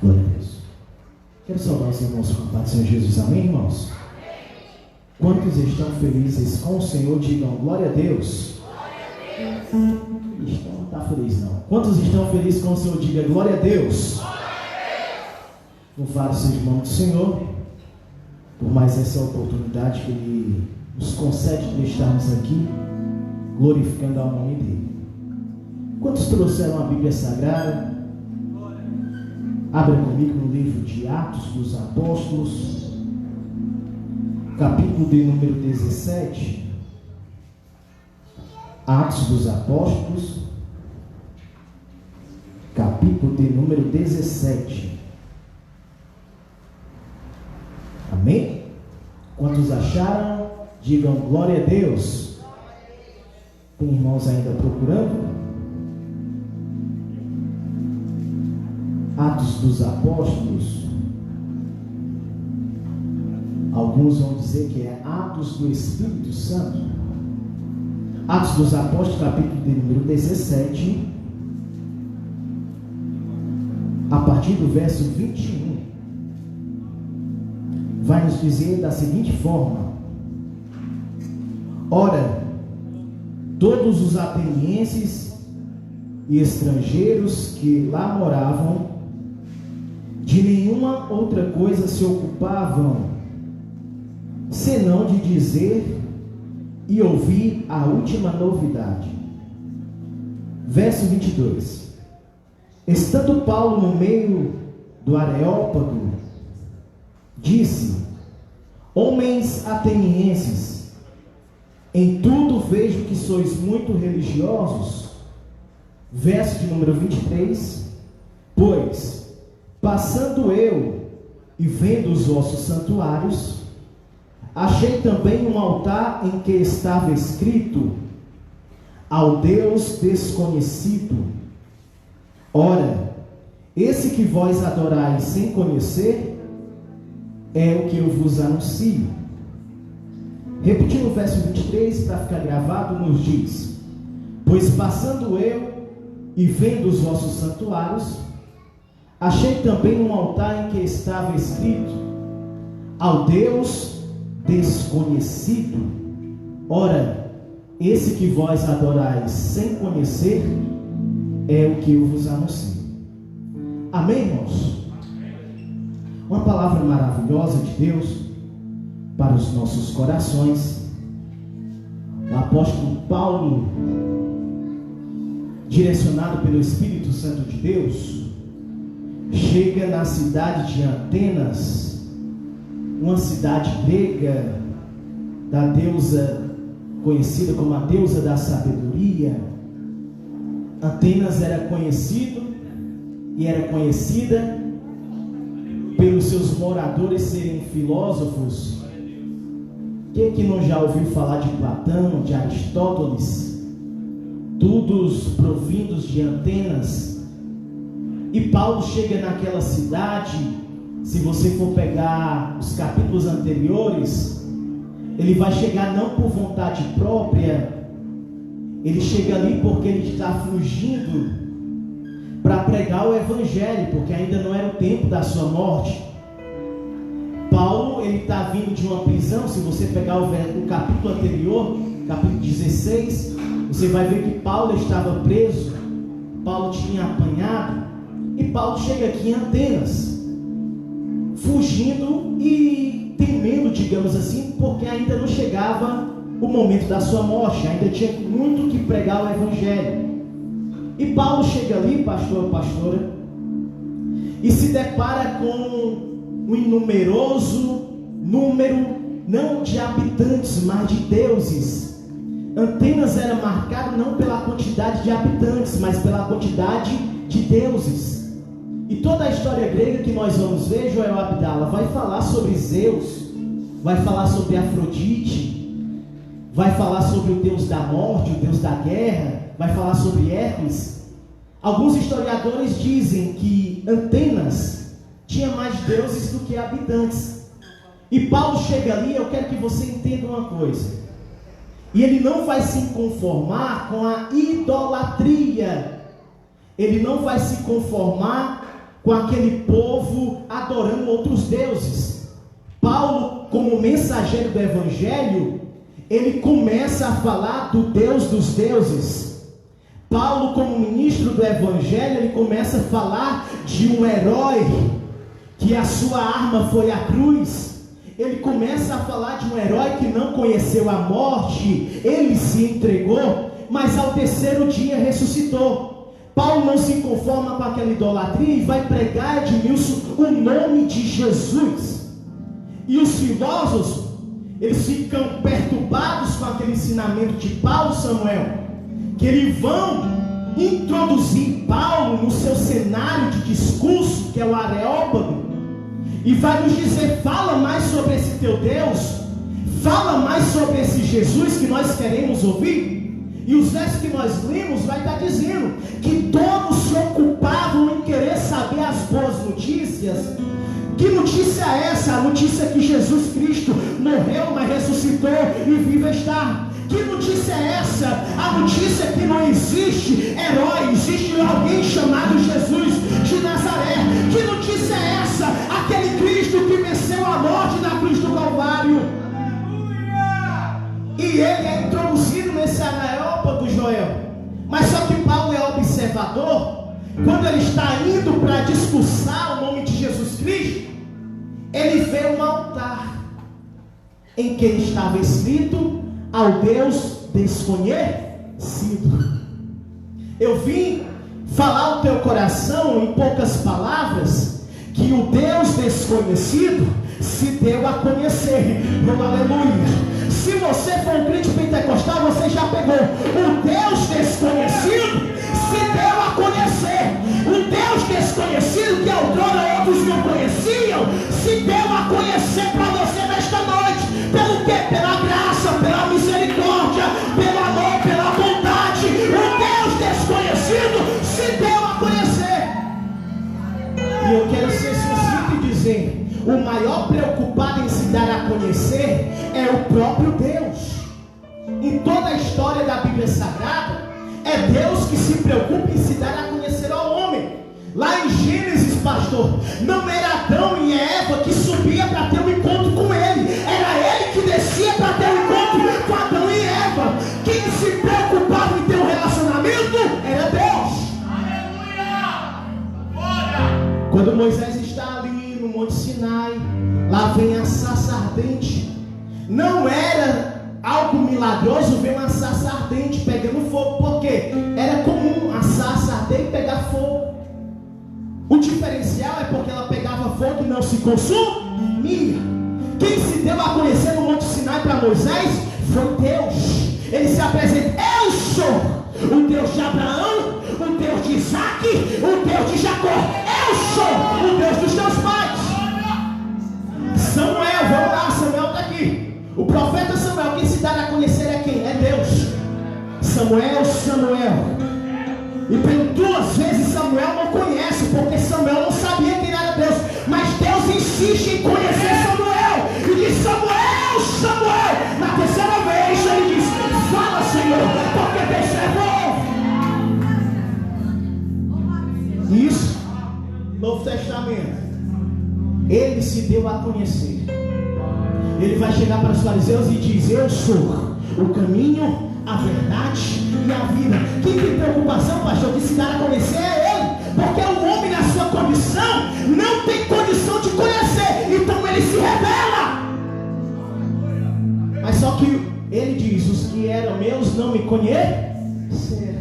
Glória a Deus. Quero saudar os irmãos com a paz do Senhor Jesus. Amém, irmãos? Quantos estão felizes com o Senhor? Digam glória a Deus. Ixi, não está feliz não. Quantos estão felizes com o Senhor? Diga glória a Deus. Louvado seja o nome do Senhor por mais essa oportunidade que Ele nos concede de estarmos aqui glorificando ao nome dEle. Quantos trouxeram a Bíblia Sagrada? Abra comigo no livro de Atos dos Apóstolos, capítulo de número 17. Atos dos Apóstolos, capítulo de número 17. Amém? Quantos acharam? Digam glória a Deus. Tem irmãos ainda procurando? Atos dos Apóstolos. Alguns vão dizer que é Atos do Espírito Santo. Atos dos Apóstolos, capítulo de número 17, a partir do verso 21, vai nos dizer da seguinte forma: ora, todos os atenienses e estrangeiros que lá moravam, de nenhuma outra coisa se ocupavam, senão de dizer e ouvir a última novidade. Verso 22. Estando Paulo no meio do Areópago, disse: homens atenienses, em tudo vejo que sois muito religiosos. Verso de número 23. Pois, passando eu e vendo os vossos santuários, achei também um altar em que estava escrito: ao Deus desconhecido. Ora, esse que vós adorais sem conhecer, é o que eu vos anuncio. Repetindo o verso 23 para ficar gravado, nos diz: pois passando eu e vendo os vossos santuários, achei também um altar em que estava escrito: ao Deus desconhecido. Ora, esse que vós adorais sem conhecer, é o que eu vos anuncio. Amém, irmãos? Uma palavra maravilhosa de Deus para os nossos corações. O apóstolo Paulo, direcionado pelo Espírito Santo de Deus, chega na cidade de Atenas, uma cidade grega, da deusa conhecida como a deusa da sabedoria. Atenas era conhecido e era conhecida pelos seus moradores serem filósofos. Quem que não já ouviu falar de Platão, de Aristóteles? Todos provindos de Atenas. E Paulo chega naquela cidade. Se você for pegar os capítulos anteriores, ele vai chegar não por vontade própria, ele chega ali porque ele está fugindo para pregar o Evangelho, porque ainda não era o tempo da sua morte. Paulo, ele está vindo de uma prisão. Se você pegar o capítulo anterior, capítulo 16, você vai ver que Paulo estava preso, Paulo tinha apanhado, e Paulo chega aqui em Atenas, fugindo e temendo, digamos assim, porque ainda não chegava o momento da sua morte, ainda tinha muito que pregar o Evangelho. E Paulo chega ali, pastor ou pastora, e se depara com um inumeroso número, não de habitantes, mas de deuses. Atenas era marcado não pela quantidade de habitantes, mas pela quantidade de deuses. E toda a história grega que nós vamos ver, Joel Abdala, vai falar sobre Zeus, vai falar sobre Afrodite, vai falar sobre o Deus da morte, o Deus da guerra, vai falar sobre Hércules. Alguns historiadores dizem que Atenas tinha mais deuses do que habitantes. E Paulo chega ali, eu quero que você entenda uma coisa. E ele não vai se conformar com a idolatria. Ele não vai se conformar com aquele povo adorando outros deuses. Paulo, como mensageiro do Evangelho, ele começa a falar do Deus dos deuses. Paulo, como ministro do Evangelho, ele começa a falar de um herói, que a sua arma foi a cruz. Ele começa a falar de um herói que não conheceu a morte, ele se entregou, mas ao terceiro dia ressuscitou. Paulo não se conforma com aquela idolatria e vai pregar, Edmilson, o nome de Jesus. E os filósofos, eles ficam perturbados com aquele ensinamento de Paulo, Samuel, que eles vão introduzir Paulo no seu cenário de discurso, que é o Areópago, e vai nos dizer: fala mais sobre esse teu Deus, fala mais sobre esse Jesus que nós queremos ouvir. E os versos que nós lemos vai estar dizendo que todos se ocupavam em querer saber as boas notícias. Que notícia é essa? A notícia que Jesus Cristo morreu, mas ressuscitou e vivo está. Que notícia é essa? A notícia que não existe herói, existe alguém chamado Jesus de Nazaré. Que notícia é essa? Aquele Cristo que venceu a morte na cruz do Calvário. E ele é introduzido nesse Areópago, Joel. Mas só que Paulo é observador. Quando ele está indo para discursar o nome de Jesus Cristo, ele vê um altar em que estava escrito: ao Deus desconhecido. Eu vim falar ao teu coração, em poucas palavras, que o Deus desconhecido se deu a conhecer. Oh, aleluia. Se você for um crente pentecostal, você já pegou. O Deus desconhecido se deu a conhecer. O Deus desconhecido, que outrora outros não conheciam, se deu a conhecer para você nesta noite. Pelo quê? Pela graça, pela misericórdia, pelo amor, pela bondade. O Deus desconhecido se deu a conhecer. E eu quero ser sincero e dizer: o maior preocupado em se dar a conhecer é o próprio Deus. Em toda a história da Bíblia Sagrada, é Deus que se preocupa em se dar a conhecer ao homem. Lá em Gênesis, pastor, não era Adão e Eva que subia para ter um encontro com ele, era ele que descia para ter um encontro com Adão e Eva. Quem se preocupava em ter um relacionamento era Deus. Aleluia! Quando Moisés está ali no Monte Sinai, lá vem a sarça ardente. Não era algo milagroso ver uma sarça ardente pegando fogo, porque era comum a sarça arder e pegar fogo. O diferencial é porque ela pegava fogo e não se consumia. Quem se deu a conhecer no Monte Sinai para Moisés foi Deus. Ele se apresenta: eu sou o Deus de Abraão, o Deus de Isaac, o Deus de Jacó. Eu sou o Deus dos teus pais. Samuel, vamos lá, Samuel está aqui. O profeta Samuel, quem se dá a conhecer é quem? É Deus. Samuel, Samuel. E por 2 vezes Samuel não conhece, porque Samuel não sabia quem era Deus. Mas Deus insiste em conhecer Samuel. E diz: Samuel, Samuel. Na 3ª vez ele diz: fala, Senhor, porque teu servo ouve. Isso, Novo Testamento. Ele se deu a conhecer. Ele vai chegar para os fariseus e diz: eu sou o caminho, a verdade e a vida. Quem tem preocupação, pastor, de se dar a conhecer é ele. Porque o homem, na sua condição, não tem condição de conhecer. Então ele se revela. Mas só que ele diz: os que eram meus não me conheceram.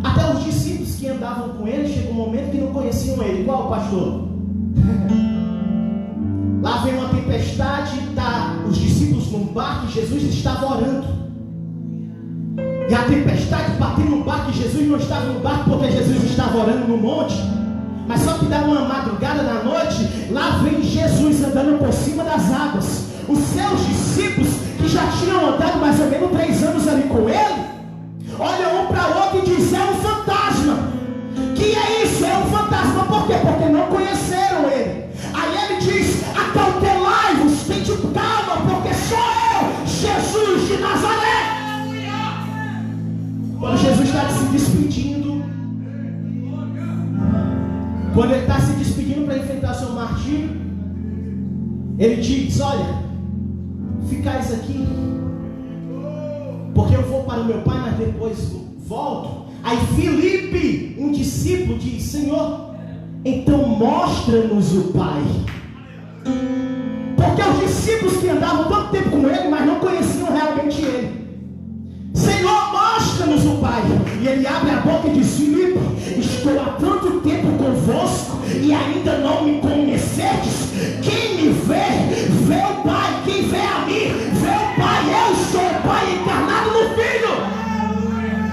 Até os discípulos que andavam com ele, chegou um momento que não conheciam ele. Qual, pastor? Lá vem uma tempestade, tá os discípulos num barco e Jesus estava orando. E a tempestade bateu no barco e Jesus não estava no barco porque Jesus estava orando no monte. Mas só que dá uma madrugada na noite, lá vem Jesus andando por cima das águas. Os seus discípulos, que já tinham andado mais ou menos 3 anos ali com ele, olham um para o outro e dizem: é um fantasma. Que é isso? É um fantasma. Por quê? Porque não conheceram ele. Aí ele diz: acautelai-vos, tente calma, porque sou eu, Jesus de Nazaré. Quando Jesus está se despedindo, Quando ele está se despedindo para enfrentar seu martírio, ele diz: olha, ficais aqui, porque eu vou para o meu pai, mas depois volto. Aí Filipe, um discípulo, diz: Senhor, então mostra-nos o Pai. Porque os discípulos que andavam tanto tempo com ele, mas não conheciam realmente ele. Senhor, mostra-nos o Pai. E ele abre a boca e diz: Filipe, estou há tanto tempo convosco e ainda não me conhecedes. Quem me vê, vê o Pai. Quem vê a mim, vê o Pai. Eu sou o Pai encarnado no Filho.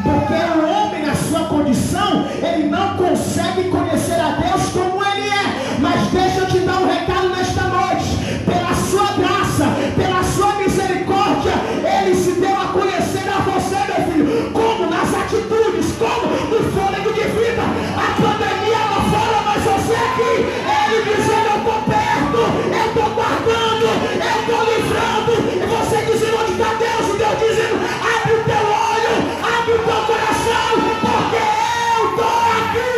Porque o homem, na sua condição, ele não consegue conhecer a Deus como ele é. Mas deixa eu te dar um recado nesta noite. Pela sua graça, pela sua misericórdia, ele se deu a conhecer a você, meu filho. Como? Nas atitudes, como? No fôlego de vida. A pandemia lá fora, mas você aqui. Ele dizendo: eu estou perto, eu estou guardando, eu estou livrando. E você dizendo: onde está Deus? E Deus dizendo: abre o teu olho, abre o teu coração, porque eu estou aqui.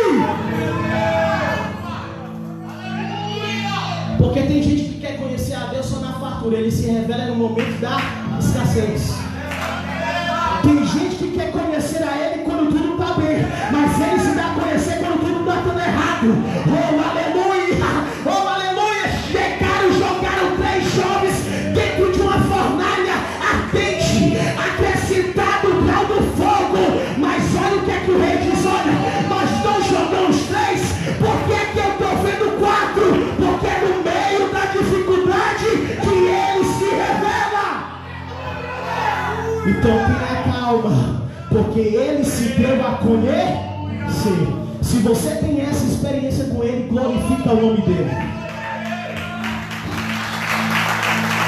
Porque tem gente que quer conhecer a Deus só na fartura. Ele se revela no momento da escassez. Tem gente que quer conhecer a Ele quando tudo está bem, mas Ele se dá a conhecer quando tudo está tudo errado. Oh, aleluia! Oh, aleluia! Chegaram e jogaram 3 jovens dentro de uma fornalha ardente, acrescentado o grau do fogo. Mas olha o que é que o rei diz: olha, nós não jogamos 3, por que é que eu estou vendo 4? Porque é no meio da dificuldade que Ele se revela. Então tenha calma, porque Ele se deu a conhecer. Se você tem essa experiência com Ele, glorifica o nome dEle.